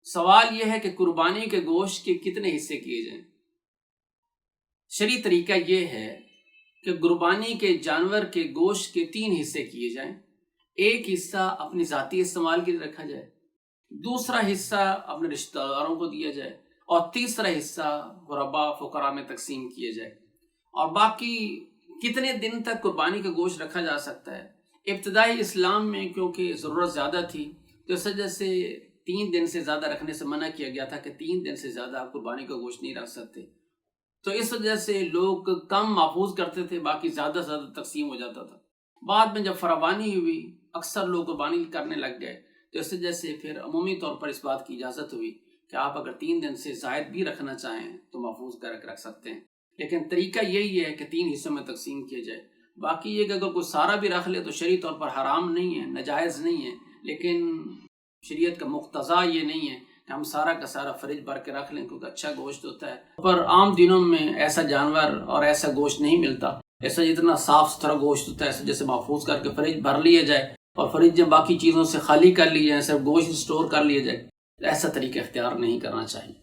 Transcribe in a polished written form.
سوال یہ ہے کہ قربانی کے گوشت کے کتنے حصے کیے جائیں۔ شرعی طریقہ یہ ہے کہ قربانی کے جانور کے گوشت کے 3 حصے کیے جائیں۔ ایک حصہ اپنی ذاتی استعمال کے لیے رکھا جائے، دوسرا حصہ اپنے رشتہ داروں کو دیا جائے، اور تیسرا حصہ غرباء فقراء میں تقسیم کیے جائے۔ اور باقی کتنے دن تک قربانی کا گوشت رکھا جا سکتا ہے؟ ابتدائی اسلام میں کیونکہ ضرورت زیادہ تھی تو اس وجہ سے 3 دن سے زیادہ رکھنے سے منع کیا گیا تھا کہ 3 دن سے زیادہ آپ قربانی کا گوشت نہیں رکھ سکتے، تو اس وجہ سے لوگ کم محفوظ کرتے تھے، باقی زیادہ تقسیم ہو جاتا تھا۔ بعد میں جب فراوانی ہوئی، اکثر لوگ قربانی کرنے لگ گئے، تو اس وجہ سے پھر عمومی طور پر اس بات کی اجازت ہوئی کہ آپ اگر 3 دن سے زائد بھی رکھنا چاہیں تو محفوظ کر کے رکھ سکتے ہیں، لیکن طریقہ یہی ہے کہ 3 حصوں میں تقسیم کیا جائے۔ باقی یہ کہ اگر کوئی سارا بھی رکھ لے تو شرعی طور پر حرام نہیں ہے، ناجائز نہیں ہے، لیکن شریعت کا مقتضا یہ نہیں ہے کہ ہم سارا کا سارا فریج بھر کے رکھ لیں، کیونکہ اچھا گوشت ہوتا ہے۔ پر عام دنوں میں ایسا جانور اور ایسا گوشت نہیں ملتا، ایسا جتنا صاف ستھرا گوشت ہوتا ہے، ایسا جیسے محفوظ کر کے فریج بھر لیا جائے اور فریج جب باقی چیزوں سے خالی کر لی جائے، صرف گوشت سٹور کر لیا جائے، ایسا طریقہ اختیار نہیں کرنا چاہیے۔